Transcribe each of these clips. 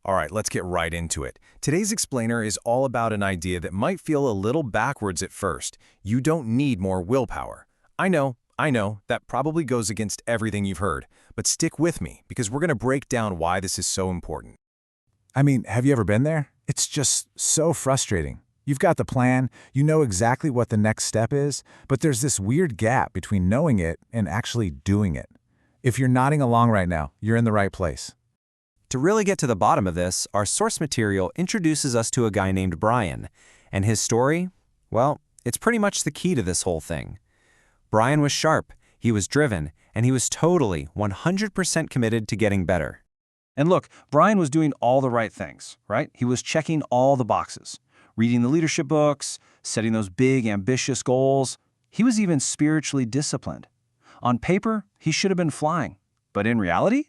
All right, let's get right into it. Today's explainer is all about an idea that might feel a little backwards at first. You don't need more willpower. I know, that probably goes against everything you've heard, but stick with me because we're going to break down why this is so important. I mean, have you ever been there? It's just so frustrating. You've got the plan, you know exactly what the next step is, but there's this weird gap between knowing it and actually doing it. If you're nodding along right now, you're in the right place. To really get to the bottom of this, our source material introduces us to a guy named Brian, and his story, well, it's pretty much the key to this whole thing. Brian was sharp, he was driven, and he was totally 100% committed to getting better. And look, Brian was doing all the right things, right? He was checking all the boxes, reading the leadership books, setting those big, ambitious goals. He was even spiritually disciplined. On paper, he should have been flying, but in reality,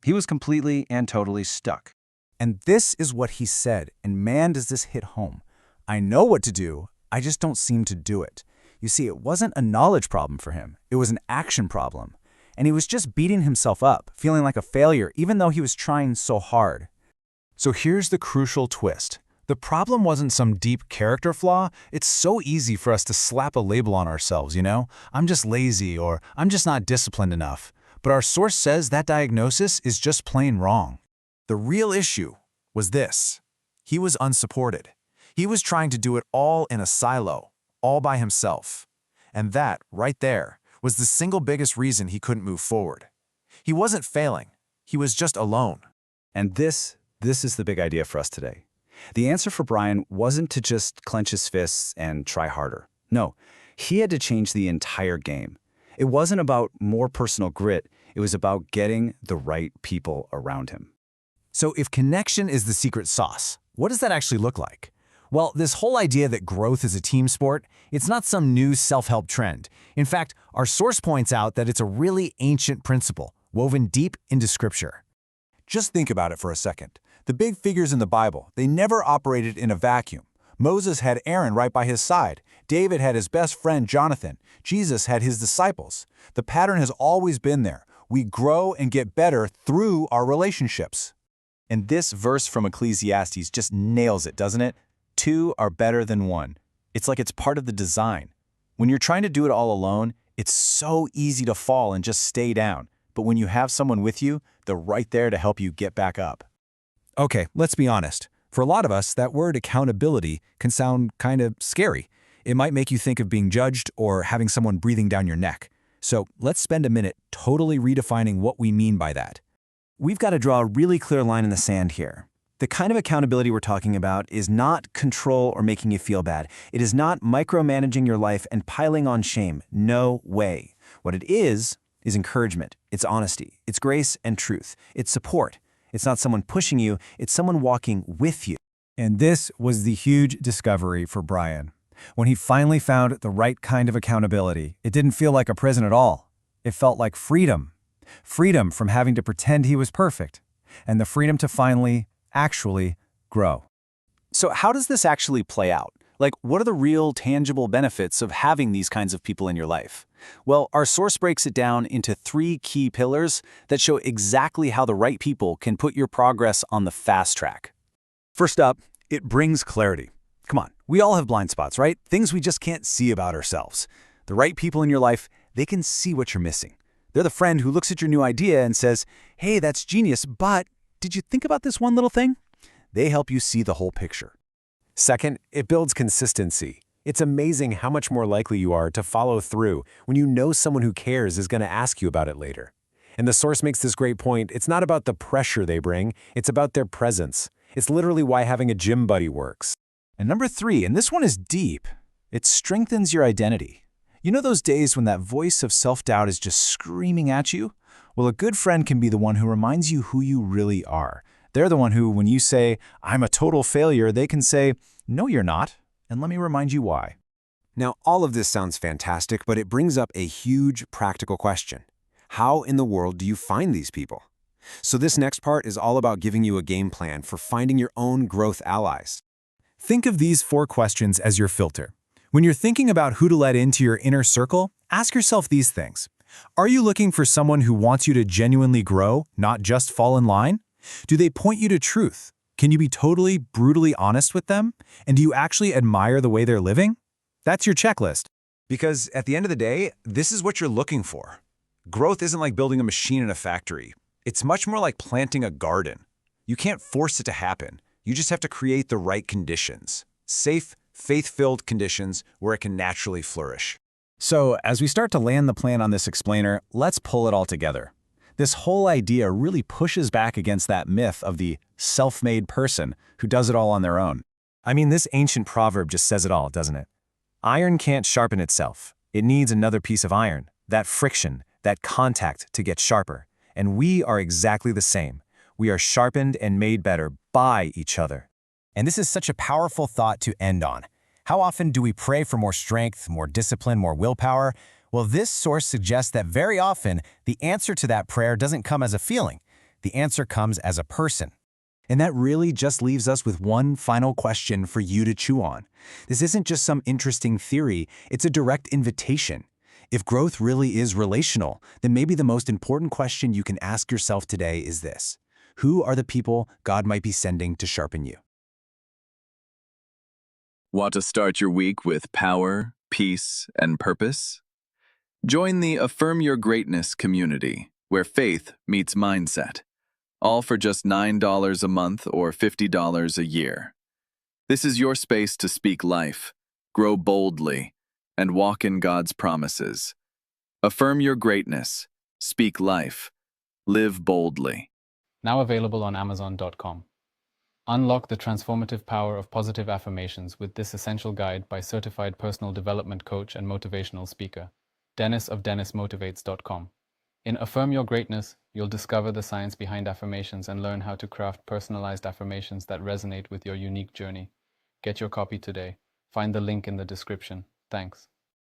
he was completely and totally stuck. And this is what he said, and man, does this hit home. I know what to do, I just don't seem to do it. You see, it wasn't a knowledge problem for him, it was an action problem. And he was just beating himself up, feeling like a failure, even though he was trying so hard. So here's the crucial twist. The problem wasn't some deep character flaw. It's so easy for us to slap a label on ourselves, you know? I'm just lazy, or I'm just not disciplined enough. But our source says that diagnosis is just plain wrong. The real issue was this. He was unsupported. He was trying to do it all in a silo, all by himself. And that, right there, was the single biggest reason he couldn't move forward. He wasn't failing. He was just alone. And this is the big idea for us today. The answer for Brian wasn't to just clench his fists and try harder. No, he had to change the entire game. It wasn't about more personal grit, it was about getting the right people around him. So if connection is the secret sauce, what does that actually look like? Well, this whole idea that growth is a team sport, it's not some new self-help trend. In fact, our source points out that it's a really ancient principle, woven deep into Scripture. Just think about it for a second. The big figures in the Bible, they never operated in a vacuum. Moses had Aaron right by his side. David had his best friend Jonathan. Jesus had his disciples. The pattern has always been there. We grow and get better through our relationships. And this verse from Ecclesiastes just nails it, doesn't it? Two are better than one. It's like it's part of the design. When you're trying to do it all alone, it's so easy to fall and just stay down. But when you have someone with you, they're right there to help you get back up. Okay, let's be honest. For a lot of us, that word accountability can sound kind of scary. It might make you think of being judged or having someone breathing down your neck. So let's spend a minute totally redefining what we mean by that. We've got to draw a really clear line in the sand here. The kind of accountability we're talking about is not control or making you feel bad. It is not micromanaging your life and piling on shame. No way. What it is encouragement. It's honesty. It's grace and truth. It's support. It's not someone pushing you. It's someone walking with you. And this was the huge discovery for Brian. When he finally found the right kind of accountability, it didn't feel like a prison at all. It felt like freedom. Freedom from having to pretend he was perfect. And the freedom to finally, actually grow. So how does this actually play out? Like, what are the real tangible benefits of having these kinds of people in your life? Well, our source breaks it down into 3 key pillars that show exactly how the right people can put your progress on the fast track. First up, it brings clarity. Come on, we all have blind spots, right? Things we just can't see about ourselves. The right people in your life, they can see what you're missing. They're the friend who looks at your new idea and says, "Hey, that's genius, but did you think about this one little thing?" They help you see the whole picture. Second, it builds consistency. It's amazing how much more likely you are to follow through when you know someone who cares is going to ask you about it later. And the source makes this great point. It's not about the pressure they bring, it's about their presence. It's literally why having a gym buddy works. And number 3, and this one is deep, it strengthens your identity. You know those days when that voice of self-doubt is just screaming at you? Well, a good friend can be the one who reminds you who you really are. They're the one who, when you say, "I'm a total failure," they can say, "No, you're not, and let me remind you why." Now, all of this sounds fantastic, but it brings up a huge practical question. How in the world do you find these people? So this next part is all about giving you a game plan for finding your own growth allies. Think of these 4 questions as your filter. When you're thinking about who to let into your inner circle, ask yourself these things. Are you looking for someone who wants you to genuinely grow, not just fall in line? Do they point you to truth? Can you be totally, brutally honest with them? And do you actually admire the way they're living? That's your checklist. Because at the end of the day, this is what you're looking for. Growth isn't like building a machine in a factory. It's much more like planting a garden. You can't force it to happen. You just have to create the right conditions. Safe, faith-filled conditions where it can naturally flourish. So, as we start to land the plan on this explainer, let's pull it all together. This whole idea really pushes back against that myth of the self-made person who does it all on their own. I mean, this ancient proverb just says it all, doesn't it? Iron can't sharpen itself. It needs another piece of iron, that friction, that contact to get sharper. And we are exactly the same. We are sharpened and made better by each other. And this is such a powerful thought to end on. How often do we pray for more strength, more discipline, more willpower? Well, this source suggests that very often the answer to that prayer doesn't come as a feeling. The answer comes as a person. And that really just leaves us with one final question for you to chew on. This isn't just some interesting theory, it's a direct invitation. If growth really is relational, then maybe the most important question you can ask yourself today is this: who are the people God might be sending to sharpen you? Want to start your week with power, peace, and purpose? Join the Affirm Your Greatness community, where faith meets mindset, all for just $9 a month or $50 a year. This is your space to speak life, grow boldly, and walk in God's promises. Affirm your greatness, speak life, live boldly. Now available on Amazon.com. Unlock the transformative power of positive affirmations with this essential guide by certified personal development coach and motivational speaker, Dennis of DennisMotivates.com. In Affirm Your Greatness, you'll discover the science behind affirmations and learn how to craft personalized affirmations that resonate with your unique journey. Get your copy today. Find the link in the description. Thanks.